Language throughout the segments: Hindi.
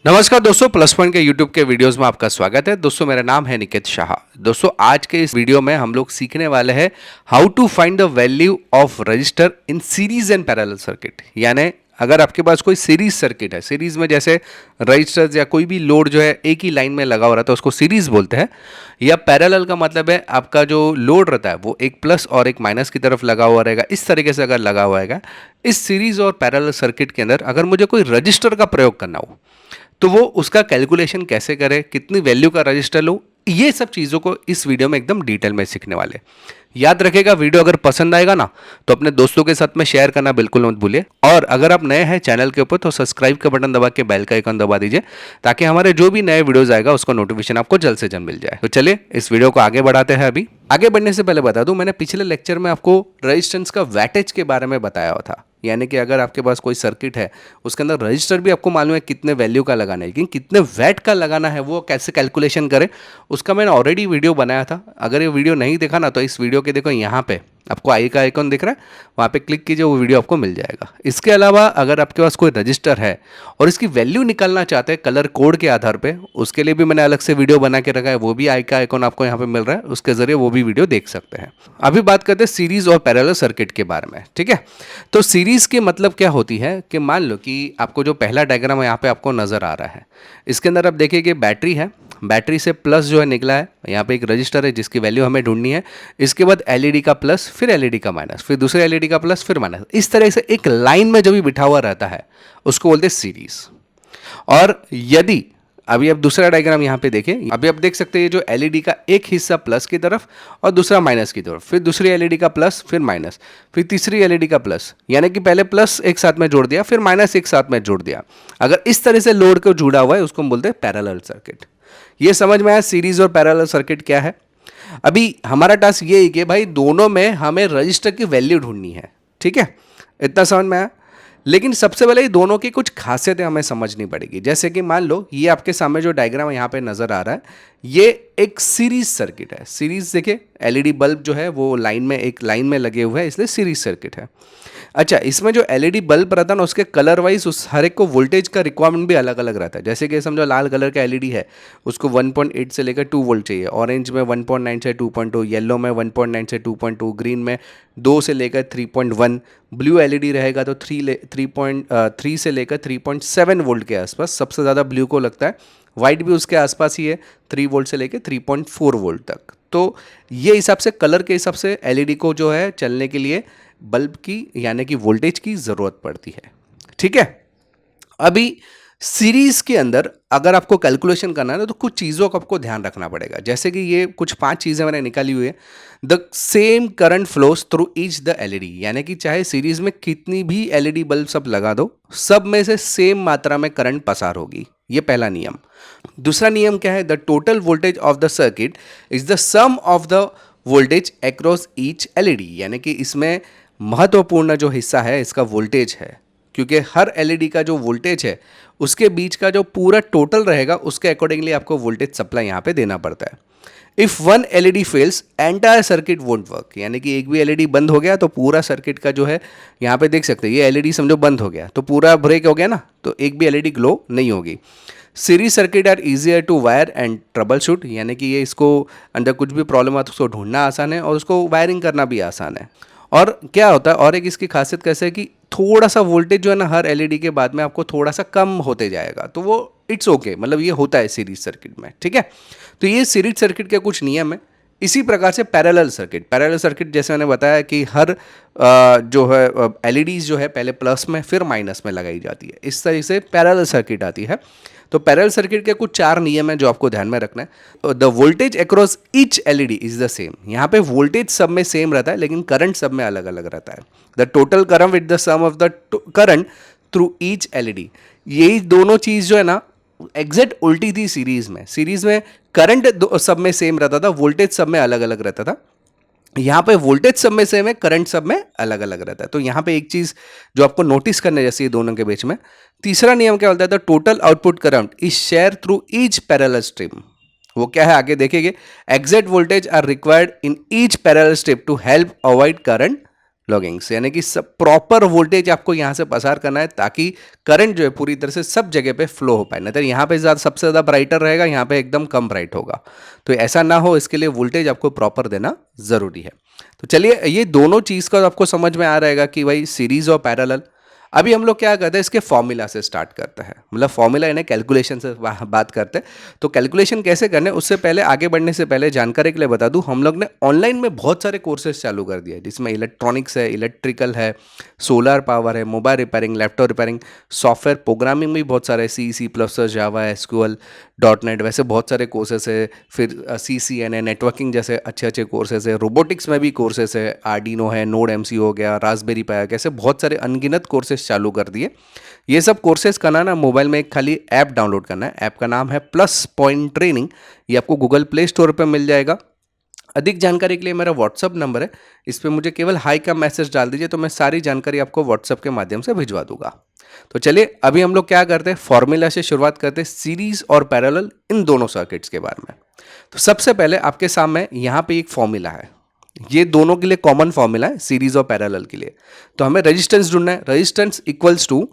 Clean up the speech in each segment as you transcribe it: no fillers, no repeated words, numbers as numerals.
नमस्कार दोस्तों, प्लस पॉइंट के यूट्यूब के वीडियोस में आपका स्वागत है। दोस्तों मेरा नाम है निकेत शाह। दोस्तों आज के इस वीडियो में हम लोग सीखने वाले हैं how to find the value of register in series and parallel circuit. यानी अगर आपके पास कोई सीरीज सर्किट है, सीरीज में जैसे रजिस्टर्स या कोई भी लोड जो है एक ही लाइन में लगा हो रहा था उसको सीरीज बोलते हैं, या पैरेलल का मतलब है आपका जो लोड रहता है वो एक प्लस और एक माइनस की तरफ लगा हुआ रहेगा। इस तरीके से अगर लगा हुआ रहेगा इस सीरीज और पैरेलल सर्किट के अंदर, अगर मुझे कोई रजिस्टर का प्रयोग करना हो तो वो उसका कैलकुलेशन कैसे करें, कितनी वैल्यू का रजिस्टर लो, ये सब चीज़ों को इस वीडियो में एकदम डिटेल में सीखने वाले। याद रखिएगा, वीडियो अगर पसंद आएगा ना तो अपने दोस्तों के साथ में शेयर करना बिल्कुल मत भूलिए। और अगर आप नए हैं चैनल के ऊपर तो सब्सक्राइब का बटन दबा के बेल का आइकन दबा दीजिए, ताकि हमारे जो भी नए वीडियोस आएगा उसका नोटिफिकेशन आपको जल्द से जल्द मिल जाए। तो चलिए इस वीडियो को आगे बढ़ाते हैं। अभी आगे बढ़ने से पहले बता दूं, मैंने पिछले लेक्चर में आपको रेजिस्टेंस का वैटेज के बारे में बताया हुआ था। यानी कि अगर आपके पास कोई सर्किट है उसके अंदर रजिस्टर भी आपको मालूम है कितने वैल्यू का लगाना है, लेकिन कितने वैट का लगाना है वो कैसे कैलकुलेशन करें उसका मैंने ऑलरेडी वीडियो बनाया था। अगर ये वीडियो नहीं देखा ना तो इस वीडियो के देखो यहाँ पे आपको आई का आइकॉन दिख रहा है, वहाँ पे क्लिक कीजिए, वो वीडियो आपको मिल जाएगा। इसके अलावा अगर आपके पास कोई रजिस्टर है और इसकी वैल्यू निकालना चाहते हैं कलर कोड के आधार पे, उसके लिए भी मैंने अलग से वीडियो बना के रखा है, वो भी आई का आइकॉन आपको यहाँ पे मिल रहा है, उसके जरिए वो भी वीडियो देख सकते हैं। अभी बात करते हैं सीरीज और पैरेलल सर्किट के बारे में, ठीक है। तो सीरीज के मतलब क्या होती है कि मान लो कि आपको जो पहला डायग्राम है यहाँ पे आपको नजर आ रहा है, इसके अंदर आप देखिए कि बैटरी है, बैटरी से प्लस जो है निकला है, यहाँ पे एक रजिस्टर है जिसकी वैल्यू हमें ढूंढनी है। इसके बाद एलईडी का प्लस, फिर एलईडी का माइनस, फिर दूसरे एलईडी का प्लस, फिर माइनस। इस तरह से एक लाइन में जो भी बिठा हुआ रहता है उसको बोलते हैं सीरीज। और यदि अभी आप दूसरा डायग्राम यहाँ पे देखें, अभी आप देख सकते हैं जो एलईडी का एक हिस्सा प्लस की तरफ और दूसरा माइनस की तरफ, फिर दूसरी एलईडी का प्लस, फिर माइनस, फिर तीसरी एलईडी का प्लस, यानी कि पहले प्लस एक साथ में जोड़ दिया, फिर माइनस एक साथ में जोड़ दिया। अगर इस तरह से लोड को जुड़ा हुआ है उसको हम बोलते हैं पैरेलल सर्किट। ये समझ में आया सीरीज और पैरेलल सर्किट क्या है। अभी हमारा टास्क ये है कि भाई दोनों में हमें रजिस्टर की वैल्यू ढूंढनी है, ठीक है, इतना समझ में आया। लेकिन सबसे पहले ये दोनों की कुछ खासियतें हमें समझनी पड़ेगी। जैसे कि मान लो ये आपके सामने जो डायग्राम यहाँ पे नजर आ रहा है, ये एक सीरीज सर्किट है। सीरीज देखिए, एलईडी बल्ब जो है वो लाइन में, एक लाइन में लगे हुए हैं, इसलिए सीरीज सर्किट है। अच्छा, इसमें जो एलईडी बल्ब रहता है ना उसके कलर वाइज उस हर एक को वोल्टेज का रिक्वायरमेंट भी अलग अलग रहता है। जैसे कि समझो लाल कलर का एलईडी है, उसको 1.8 से लेकर 2 वोल्ट चाहिए, ऑरेंज में 1.9 से 2.2, येलो में 1.9 से 2.2, ग्रीन में 2 से लेकर 3.1, ब्लू एलईडी रहेगा तो 3 से लेकर 3.7 वोल्ट के आसपास, सबसे ज़्यादा ब्लू को लगता है। वाइट भी उसके आसपास ही है, 3 वोल्ट से लेकर 3.4 वोल्ट तक। तो ये हिसाब से, कलर के हिसाब से एलईडी को जो है चलने के लिए बल्ब की यानी कि वोल्टेज की ज़रूरत पड़ती है, ठीक है। अभी सीरीज के अंदर अगर आपको कैलकुलेशन करना है तो कुछ चीज़ों का आपको ध्यान रखना पड़ेगा। जैसे कि ये कुछ 5 चीज़ें मैंने निकाली हुई है। The same current flows through each the LED, यानी कि चाहे सीरीज में कितनी भी एलईडी बल्ब सब लगा दो, सब में से सेम मात्रा में करंट पसार होगी। ये पहला नियम। दूसरा नियम क्या है? The total voltage of the circuit is the sum of the voltage across each LED, यानी कि इसमें महत्वपूर्ण जो हिस्सा है इसका वोल्टेज है, क्योंकि हर एलईडी का जो वोल्टेज है उसके बीच का जो पूरा टोटल रहेगा उसके अकॉर्डिंगली आपको वोल्टेज सप्लाई यहाँ पे देना पड़ता है। If one LED fails entire circuit won't work, यानी कि एक भी एलईडी बंद हो गया तो पूरा सर्किट का जो है, यहाँ पे देख सकते हैं ये एलईडी समझो बंद हो गया तो पूरा ब्रेक हो गया ना, तो एक भी एलईडी ग्लो नहीं होगी। Series circuit are easier to wire and troubleshoot, यानी कि ये इसको अंदर कुछ भी प्रॉब्लम आता है उसको ढूंढना आसान है और उसको वायरिंग करना भी आसान है। और क्या होता है, और एक इसकी खासियत कैसे है कि थोड़ा सा वोल्टेज जो है ना हर एलईडी के बाद में आपको थोड़ा सा कम होते जाएगा, तो वो इट्स ओके, मतलब ये होता है सीरीज सर्किट में, ठीक है। तो ये सीरीज सर्किट के कुछ नियम है। इसी प्रकार से पैरेलल सर्किट, पैरेलल सर्किट जैसे मैंने बताया कि हर जो है एलईडीज जो है पहले प्लस में फिर माइनस में लगाई जाती है, इस तरह से पैरेलल सर्किट आती है। तो पैरेलल सर्किट के कुछ 4 नियम हैं जो आपको ध्यान में रखना है। The voltage across each LED is the same, यहाँ पे वोल्टेज सब में सेम रहता है लेकिन करंट सब में अलग अलग रहता है। The total current with the sum of the current through each LED, यही दोनों चीज जो है ना एग्जैक्ट उल्टी थी सीरीज में। सीरीज में करंट सब में सेम रहता था, वोल्टेज सब में अलग अलग रहता था। यहाँ पे वोल्टेज सब में सेम है, करंट सब में अलग अलग रहता है। तो यहाँ पे एक चीज जो आपको नोटिस करने जैसी है दोनों के बीच में, तीसरा नियम क्या बोलता है? The total output current is share through each parallel stream. वो क्या है आगे देखेंगे। Exact voltage are required in each parallel strip to help avoid current loggings, यानी कि सब प्रॉपर वोल्टेज आपको यहाँ से पसार करना है ताकि करंट जो है पूरी तरह से सब जगह पे फ्लो हो पाए। नहीं तो यहाँ पे ज़्यादा सबसे ज़्यादा ब्राइटर रहेगा, यहाँ पे एकदम कम ब्राइट होगा। तो ऐसा ना हो, इसके लिए वोल्टेज आपको प्रॉपर देना ज़रूरी है। तो चलिए, ये दोनों चीज़ का आपको समझ में आ रहेगा कि भाई सीरीज और पैरेलल। अभी हम लोग क्या करते हैं, इसके फॉर्मूला से स्टार्ट करते हैं, मतलब फॉर्मूला यानी कैलकुलेशन से बात करते हैं। तो कैलकुलेशन कैसे करने, उससे पहले आगे बढ़ने से पहले जानकारी के लिए बता दूं, हम लोग ने ऑनलाइन में बहुत सारे कोर्सेज चालू कर दिए, जिसमें इलेक्ट्रॉनिक्स है, इलेक्ट्रिकल है, सोलर पावर है, mobile repairing, laptop repairing, software programming में भी बहुत सारे C plus Java, SQL, dot net, वैसे बहुत सारे कोर्सेस है। फिर CCNA नेटवर्किंग जैसे अच्छे अच्छे कोर्सेज है। रोबोटिक्स में भी कोर्सेज है, आर्डिनो है, नोड MC हो गया, रास्पबेरी पाई, कैसे बहुत सारे अनगिनत कोर्सेज चालू कर दिए। ये सब कोर्सेज करना ना, मोबाइल में एक खाली ऐप डाउनलोड करना है। ऐप का नाम है प्लस पॉइंट ट्रेनिंग। ये आपको गूगल प्ले स्टोर पर मिल जाएगा। अधिक जानकारी के लिए मेरा व्हाट्सअप नंबर है, इस पर मुझे केवल हाई का मैसेज डाल दीजिए, तो मैं सारी जानकारी आपको व्हाट्सअप के माध्यम से भिजवा दूंगा। तो चलिए, अभी हम लोग क्या करते हैं, फॉर्मूला से शुरुआत करते हैं, सीरीज और पैरेलल इन दोनों सर्किट्स के बारे में। तो सबसे पहले आपके सामने यहाँ पे एक फॉर्मूला है, ये दोनों के लिए कॉमन फॉर्मूला है, सीरीज और पैरेलल के लिए। तो हमें रेजिस्टेंस ढूंढना है। Resistance equals to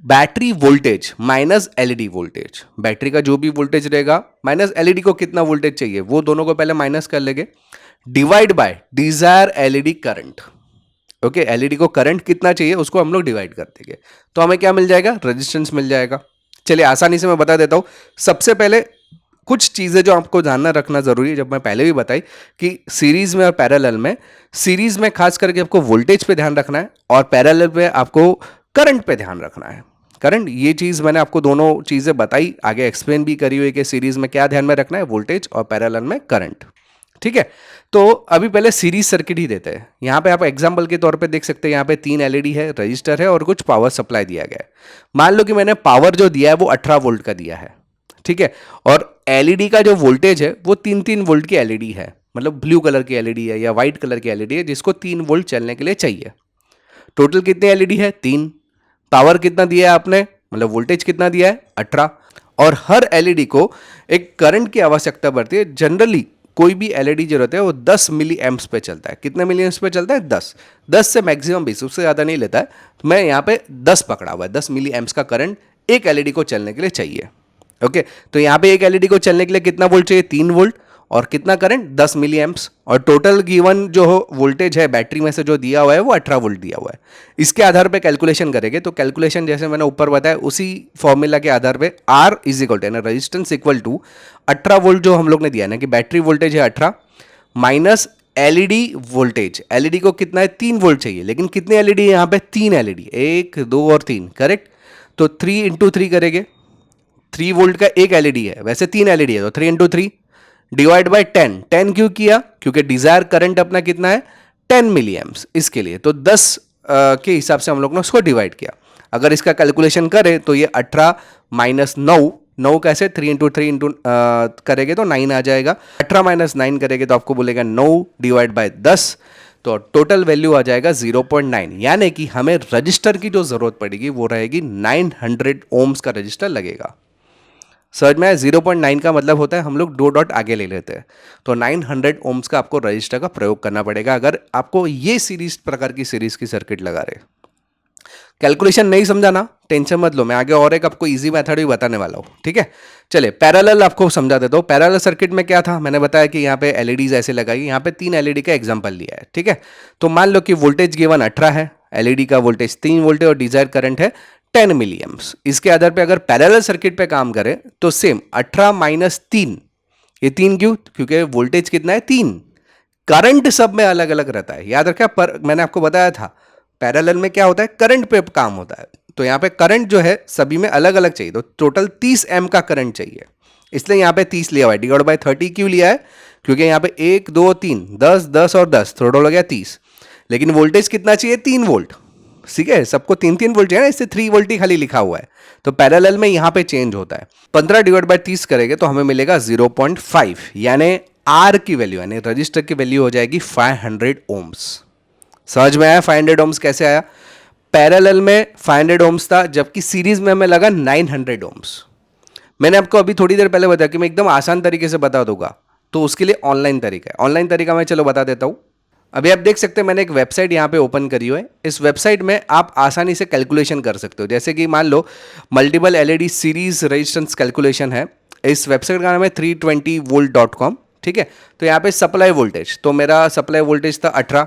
battery voltage minus LED voltage. Battery का जो भी वोल्टेज रहेगा माइनस एलईडी को कितना वोल्टेज चाहिए, वो दोनों को पहले माइनस कर लेंगे, divide by desire LED current. Okay, LED को करंट कितना चाहिए उसको हम लोग डिवाइड कर देंगे, तो हमें क्या मिल जाएगा, रेजिस्टेंस मिल जाएगा। चलिए, आसानी से मैं बता देता हूं। सबसे पहले कुछ चीजें जो आपको जानना रखना जरूरी है, जब मैं पहले भी बताई कि सीरीज में और पैरेलल में, सीरीज में खास करके आपको वोल्टेज पे ध्यान रखना है और पैरेलल पे आपको करंट पे ध्यान रखना है। करंट, ये चीज मैंने आपको दोनों चीजें बताई, आगे एक्सप्लेन भी करी हुई कि सीरीज में क्या ध्यान में रखना है, वोल्टेज, और पैरेलल में करंट। ठीक है, तो अभी पहले सीरीज सर्किट ही देते हैं। यहां पे आप एग्जांपल के तौर पे देख सकते हैं, यहां पे 3 एलईडी है, रजिस्टर है और कुछ पावर सप्लाई दिया गया है। मान लो कि मैंने पावर जो दिया है वो 18 वोल्ट का दिया है। ठीक है, और एलईडी का जो वोल्टेज है वो 3-3 वोल्ट की एलईडी है, मतलब ब्लू कलर की एलईडी है या व्हाइट कलर की एलईडी है, जिसको 3 वोल्ट चलने के लिए चाहिए। टोटल कितनी एलईडी है, 3। पावर कितना दिया है आपने, मतलब वोल्टेज कितना दिया है, 18। और हर एलईडी को एक करंट की आवश्यकता पड़ती है। जनरली कोई भी एलईडी जो रहता है वो 10 मिली एम्प्स पे चलता है। कितने मिली एम्प्स पे चलता है, 10 से मैक्सिमम 20, उससे ज़्यादा नहीं लेता है। तो मैं यहाँ पे 10 पकड़ा हुआ है, 10 मिली एम्प्स का करंट एक एलईडी को चलने के लिए चाहिए। ओके, तो यहाँ पे एक एलईडी को चलने के लिए कितना वोल्ट चाहिए, 3 वोल्ट, और कितना करंट, 10 मिली एम्प्स, और टोटल गिवन जो वोल्टेज है बैटरी में से जो दिया हुआ है वो 18 वोल्ट दिया हुआ है। इसके आधार पे कैलकुलेशन करेंगे, तो कैलकुलेशन जैसे मैंने ऊपर बताया उसी फॉर्मूला के आधार पे R is equal to resistance equal to 18 volt जो हम लोग ने दिया ना, कि बैटरी वोल्टेज है 18 माइनस एलईडी वोल्टेज। एलईडी को कितना है, 3 वोल्ट चाहिए, लेकिन कितने एलईडी है यहाँ पे, 3 एलईडी, 1 2 और 3, करेक्ट। तो 3 इंटू 3 करेंगे, 3 वोल्ट का एक एलईडी है, वैसे 3 एलईडी है, तो 3 इंटू 3 डिवाइड बाई 10। 10 क्यों किया, क्योंकि डिजायर करंट अपना कितना है, 10 मिली एम्प्स, इसके लिए तो 10 के हिसाब से हम लोग ने उसको डिवाइड किया। अगर इसका कैलकुलेशन करें तो ये 18 माइनस 9 कैसे, 3 इंटू 3 इंटू करेंगे तो 9 आ जाएगा। 18 माइनस 9 करेंगे तो आपको बोलेगा 9 डिवाइड बाय 10, तो टोटल वैल्यू आ जाएगा 0.9। यानी कि हमें रजिस्टर की जो जरूरत पड़ेगी वो रहेगी 900 ओम्स का रजिस्टर लगेगा। समझ में, 0.9 का मतलब होता है हम लोग 2 डॉट आगे ले लेते हैं, तो 900 ओम्स का आपको रजिस्टर का प्रयोग करना पड़ेगा अगर आपको ये सीरीज प्रकार की सीरीज की सर्किट लगा रहे। कैलकुलेशन नहीं समझा ना, टेंशन मत लो, मैं आगे और एक आपको इजी मेथड भी बताने वाला हूँ। ठीक है, चलिए पैरेलल आपको समझा देता हूँ। पैरेलल सर्किट में क्या था, मैंने बताया कि यहाँ पे एलईडीज ऐसे लगाई, यहाँ पे 3 एलईडी का एग्जांपल लिया है। ठीक है, तो मान लो कि वोल्टेज गिवन 18 है, एलईडी का वोल्टेज 3 वोल्ट है और डिजायर करंट है 10 मिली एम्प्स। इसके आधार पे अगर पैरेलल सर्किट पे काम करें तो सेम 18 माइनस 3, ये 3 क्यों, क्योंकि वोल्टेज कितना है 3, करंट सब में अलग अलग रहता है, याद रखा। पर मैंने आपको बताया था पैरेलल में क्या होता है, करंट पे काम होता है, तो यहाँ पे करंट जो है सभी में अलग अलग चाहिए, तो टोटल 30 एम का करंट चाहिए, इसलिए यहाँ पे 30 लिया हुआ है। डिवाइड बाय 30 क्यों लिया है, क्योंकि यहाँ पे 1 2 3 10 10 और 10 टोटल हो गया 30, लेकिन वोल्टेज कितना चाहिए, 3 वोल्ट। ठीक है, सबको 3 वोल्ट चाहिए ना, इससे 3 वोल्ट ही खाली लिखा हुआ है, तो पैरेलल में यहाँ पे चेंज होता है। 15 डिवाइड बाय 30 करेंगे तो हमें मिलेगा 0.5, यानी आर की वैल्यू यानी रजिस्टर की वैल्यू हो जाएगी 500 ओम्स। समझ में आया 500 ओम्स कैसे आया, पैरेलल में 500 ओम्स था, जबकि सीरीज में हमें लगा 900 ओम्स। मैंने आपको अभी थोड़ी देर पहले बताया कि मैं एकदम आसान तरीके से बता दूंगा, तो उसके लिए ऑनलाइन तरीका है। ऑनलाइन तरीका मैं चलो बता देता हूँ। अभी आप देख सकते हैं मैंने एक वेबसाइट यहाँ पे ओपन करी हुई है। इस वेबसाइट में आप आसानी से कैलकुलेशन कर सकते हो। जैसे कि मान लो multiple LED series resistance calculation है। इस वेबसाइट का नाम है 320volt.com। ठीक है, तो यहाँ पे सप्लाई वोल्टेज, तो मेरा सप्लाई वोल्टेज था 18।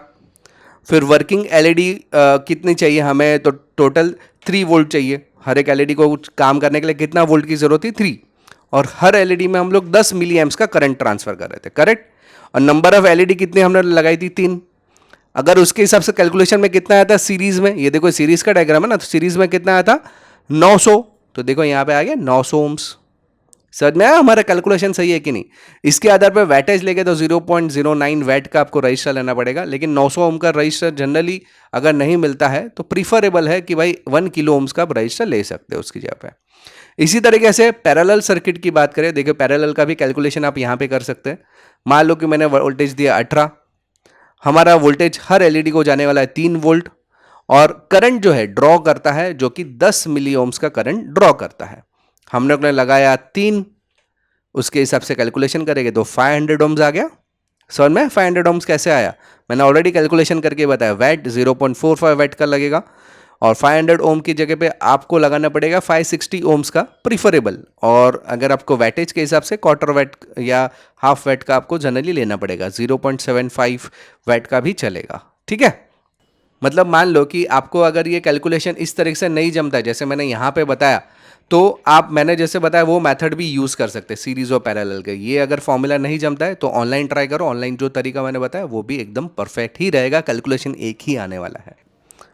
फिर वर्किंग एलईडी कितनी चाहिए हमें, तो टोटल 3 वोल्ट चाहिए। हर एक एलईडी को काम करने के लिए कितना वोल्ट की जरूरत थी, 3। और हर एलईडी में हम लोग 10 मिली एम्प्स का करंट ट्रांसफर कर रहे थे, करेक्ट। और नंबर ऑफ एलईडी कितनी हमने लगाई थी, 3। अगर उसके हिसाब से कैलकुलेशन में कितना आया था सीरीज में, ये देखो सीरीज का डायग्राम है ना, तो सीरीज में कितना आया था 900। तो देखो यहाँ पे आ गया 900 ओम्स। समझ में आया हमारा कैलकुलेशन सही है कि नहीं। इसके आधार पर वैटेज लेके तो 0.09 वैट का आपको रजिस्टर लेना पड़ेगा। लेकिन 900 ओम का रजिस्टर जनरली अगर नहीं मिलता है तो प्रीफरेबल है कि भाई 1 किलो ओम्स का आप रजिस्टर ले सकते हो उसकी जगह पे। इसी तरीके से पैरेलल सर्किट की बात करें, देखिए पैरेलल का भी कैलकुलेशन आप यहाँ पे कर सकते हैं। मान लो कि मैंने वोल्टेज दिया 18, हमारा वोल्टेज हर एलईडी को जाने वाला है 3 वोल्ट, और करंट जो है ड्रॉ करता है जो कि 10 मिली ओम्स का करंट ड्रॉ करता है। हमने अपने लगाया 3, उसके हिसाब से कैलकुलेशन करेंगे तो 500 ओम्स आ गया। समझ में 500 ओम्स कैसे आया, मैंने ऑलरेडी कैलकुलेशन करके बताया। वैट 0.45 वैट का लगेगा, और 500 ओम की जगह पे आपको लगाना पड़ेगा 560 ओम्स का प्रीफरेबल। और अगर आपको वैटेज के हिसाब से क्वार्टर वैट या हाफ वैट का आपको जनरली लेना पड़ेगा, 0.75 वैट का भी चलेगा। ठीक है, मतलब मान लो कि आपको अगर ये कैलकुलेशन इस तरीके से नहीं जमता है जैसे मैंने यहाँ पे बताया, तो आप मैंने जैसे बताया वो मेथड भी यूज़ कर सकते हैं सीरीज और पैरेलल के। ये अगर फॉर्मूला नहीं जमता है तो ऑनलाइन ट्राई करो। ऑनलाइन जो तरीका मैंने बताया वो भी एकदम परफेक्ट ही रहेगा, कैलकुलेशन एक ही आने वाला है।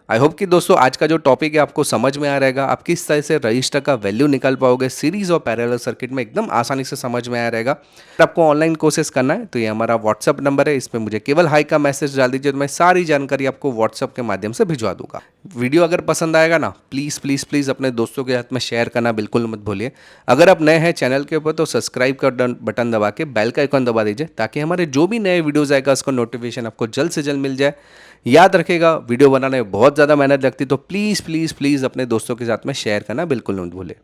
आई होप कि दोस्तों आज का जो टॉपिक है आपको समझ में आ रहेगा। आप किस तरह से रजिस्टर का वैल्यू निकाल पाओगे सीरीज और पैरेलल सर्किट में, एकदम आसानी से समझ में आ रहेगा। अगर आपको ऑनलाइन कोर्सेज करना है तो ये हमारा व्हाट्सअप नंबर है, इस पर मुझे केवल हाई का मैसेज डाल दीजिए तो मैं सारी जानकारी आपको व्हाट्सअप के माध्यम से भिजवा दूंगा। वीडियो अगर पसंद आएगा ना, प्लीज़ प्लीज़ प्लीज़ अपने दोस्तों के साथ में शेयर करना बिल्कुल मत भूलिए। अगर आप नए हैं चैनल के ऊपर तो सब्सक्राइब का बटन दबा के बेल का आइकन दबा दीजिए, ताकि हमारे जो भी नए वीडियोज़ आएगा उसका नोटिफिकेशन आपको जल्द से जल्द मिल जाए। याद रखिएगा वीडियो बनाने में बहुत ज़्यादा मेहनत लगती है, तो प्लीज़ प्लीज़ प्लीज़ अपने दोस्तों के साथ में शेयर करना बिल्कुल मत भूलें।